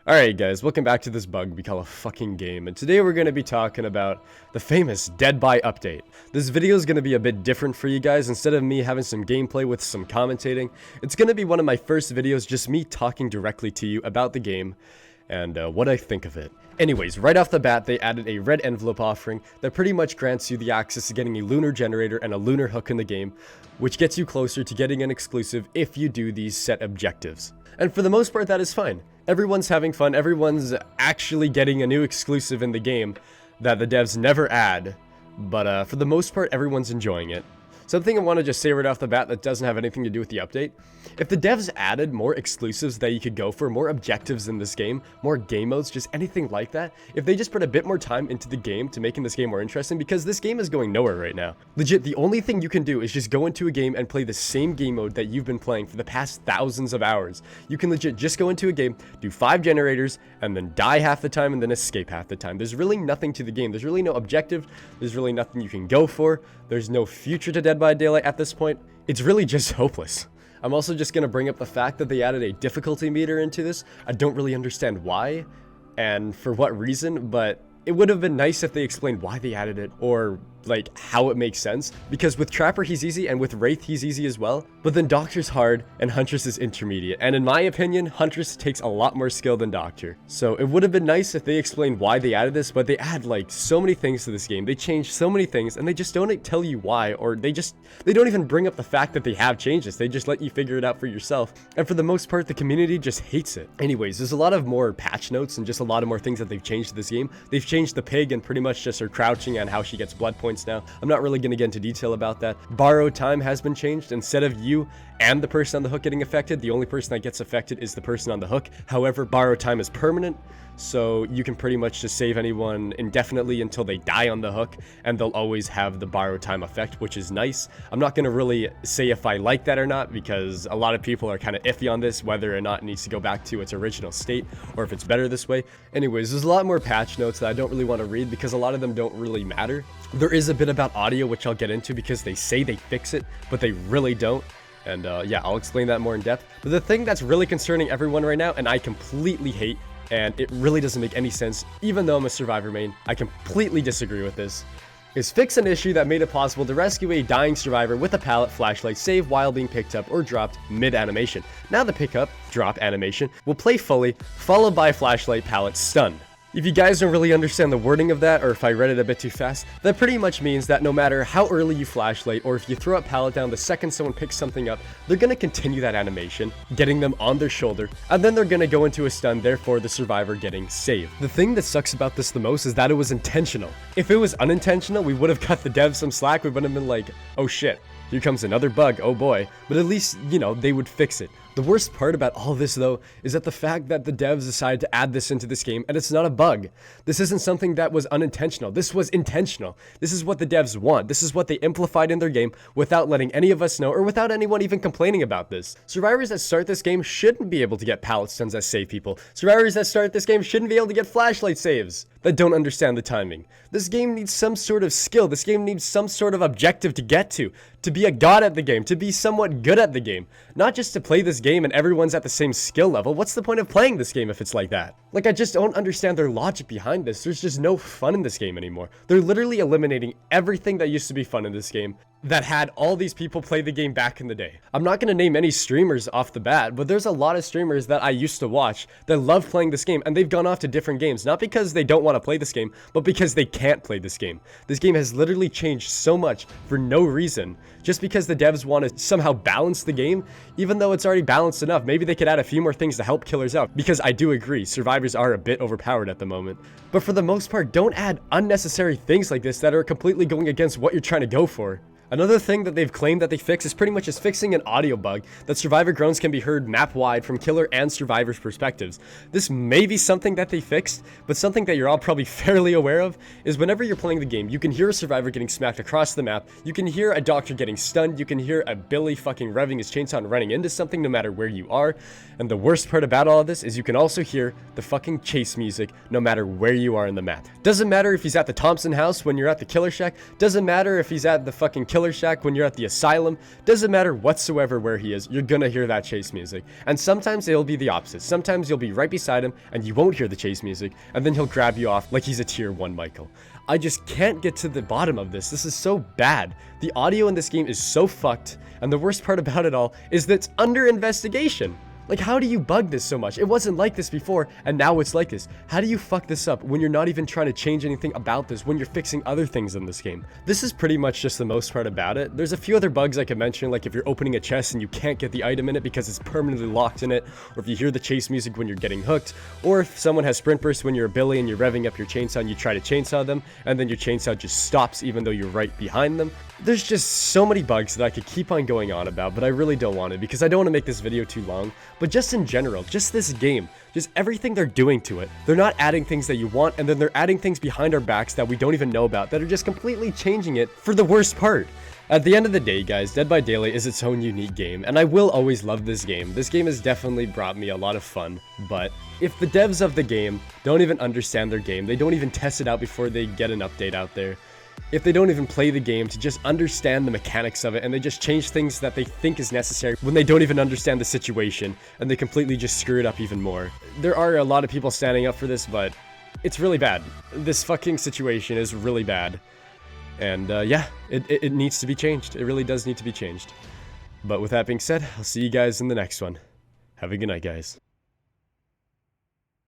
Alright guys, welcome back to this bug we call a fucking game, and today we're going to be talking about the famous Dead by update. This video is going to be a bit different for you guys. Instead of me having some gameplay with some commentating, it's going to be one of my first videos, just me talking directly to you about the game and what I think of it. Anyways, right off the bat, they added a red envelope offering that pretty much grants you the access to getting a lunar generator and a lunar hook in the game, which gets you closer to getting an exclusive if you do these set objectives. And for the most part, that is fine. Everyone's having fun, everyone's actually getting a new exclusive in the game that the devs never add, but for the most part, everyone's enjoying it. Something I want to just say right off the bat that doesn't have anything to do with the update. If the devs added more exclusives that you could go for, more objectives in this game, more game modes, just anything like that, if they just put a bit more time into the game to making this game more interesting, because this game is going nowhere right now. Legit, the only thing you can do is just go into a game and play the same game mode that you've been playing for the past thousands of hours. You can legit just go into a game, do 5 generators, and then die half the time and then escape half the time. There's really nothing to the game. There's really no objective. There's really nothing you can go for. There's no future to Dead by Daylight at this point. It's really just hopeless. I'm also just going to bring up the fact that they added a difficulty meter into this. I don't really understand why and for what reason, but it would have been nice if they explained why they added it or like how it makes sense, because with Trapper he's easy and with Wraith he's easy as well, but then Doctor's hard and Huntress is intermediate, and in my opinion Huntress takes a lot more skill than Doctor. So it would have been nice if they explained why they added this, but they add like so many things to this game. They change so many things and they just don't tell you why, or they don't even bring up the fact that they have changes. They just let you figure it out for yourself, and for the most part the community just hates it. Anyways, there's a lot of more patch notes and just a lot of more things that they've changed to this game. They've changed the pig and pretty much just her crouching and how she gets blood points now. I'm not really going to get into detail about that. Borrow time has been changed. Instead of you and the person on the hook getting affected, the only person that gets affected is the person on the hook. However, borrow time is permanent, so you can pretty much just save anyone indefinitely until they die on the hook, and they'll always have the borrow time effect, which is nice. I'm not going to really say if I like that or not, because a lot of people are kind of iffy on this, whether or not it needs to go back to its original state or if it's better this way. Anyways, there's a lot more patch notes that I don't really want to read because a lot of them don't really matter. There is a bit about audio, which I'll get into because they say they fix it, but they really don't. And yeah, I'll explain that more in depth. But the thing that's really concerning everyone right now, and I completely hate, and it really doesn't make any sense, even though I'm a Survivor main, I completely disagree with this, is fix an issue that made it possible to rescue a dying survivor with a pallet flashlight save while being picked up or dropped mid-animation. Now the pickup, drop animation will play fully, followed by a flashlight pallet stun. If you guys don't really understand the wording of that, or if I read it a bit too fast, that pretty much means that no matter how early you flashlight, or if you throw a pallet down the second someone picks something up, they're going to continue that animation, getting them on their shoulder, and then they're going to go into a stun, therefore the survivor getting saved. The thing that sucks about this the most is that it was intentional. If it was unintentional, we would have cut the devs some slack. We would have been like, oh shit, here comes another bug, oh boy. But at least, you know, they would fix it. The worst part about all this though is that the fact that the devs decided to add this into this game, and it's not a bug. This isn't something that was unintentional. This was intentional. This is what the devs want. This is what they amplified in their game without letting any of us know, or without anyone even complaining about this. Survivors that start this game shouldn't be able to get pallet stuns that save people. Survivors that start this game shouldn't be able to get flashlight saves that don't understand the timing. This game needs some sort of skill. This game needs some sort of objective to get to be a god at the game, to be somewhat good at the game. Not just to play this game and everyone's at the same skill level. What's the point of playing this game if it's like that? Like, I just don't understand their logic behind this. There's just no fun in this game anymore. They're literally eliminating everything that used to be fun in this game that had all these people play the game back in the day. I'm not going to name any streamers off the bat, but there's a lot of streamers that I used to watch that love playing this game, and they've gone off to different games, not because they don't want to play this game, but because they can't play this game. This game has literally changed so much for no reason, just because the devs want to somehow balance the game, even though it's already balanced enough. Maybe they could add a few more things to help killers out, because I do agree, survivors are a bit overpowered at the moment. But for the most part, don't add unnecessary things like this that are completely going against what you're trying to go for. Another thing that they've claimed that they fix is pretty much just fixing an audio bug that survivor groans can be heard map-wide from killer and survivor's perspectives. This may be something that they fixed, but something that you're all probably fairly aware of is whenever you're playing the game, you can hear a survivor getting smacked across the map, you can hear a doctor getting stunned, you can hear a Billy fucking revving his chainsaw and running into something no matter where you are, and the worst part about all of this is you can also hear the fucking chase music no matter where you are in the map. Doesn't matter if he's at the Thompson house when you're at the killer shack, doesn't matter if he's at the fucking Killer Shack, when you're at the asylum, doesn't matter whatsoever where he is, you're gonna hear that chase music. And sometimes it'll be the opposite. Sometimes you'll be right beside him and you won't hear the chase music, and then he'll grab you off like he's a tier 1 Michael. I just can't get to the bottom of this. This is so bad. The audio in this game is so fucked, and the worst part about it all is that it's under investigation. Like, how do you bug this so much? It wasn't like this before, and now it's like this. How do you fuck this up when you're not even trying to change anything about this, when you're fixing other things in this game? This is pretty much just the most part about it. There's a few other bugs I could mention, like if you're opening a chest and you can't get the item in it because it's permanently locked in it, or if you hear the chase music when you're getting hooked, or if someone has sprint burst when you're a Billy and you're revving up your chainsaw and you try to chainsaw them, and then your chainsaw just stops even though you're right behind them. There's just so many bugs that I could keep on going on about, but I really don't want to because I don't want to make this video too long. But just in general, just this game, just everything they're doing to it. They're not adding things that you want, and then they're adding things behind our backs that we don't even know about that are just completely changing it for the worst part. At the end of the day, guys, Dead by Daylight is its own unique game, and I will always love this game. This game has definitely brought me a lot of fun, but if the devs of the game don't even understand their game, they don't even test it out before they get an update out there, if they don't even play the game to just understand the mechanics of it, and they just change things that they think is necessary when they don't even understand the situation, and they completely just screw it up even more. There are a lot of people standing up for this, but it's really bad. This fucking situation is really bad. And yeah, it needs to be changed. It really does need to be changed. But with that being said, I'll see you guys in the next one. Have a good night, guys.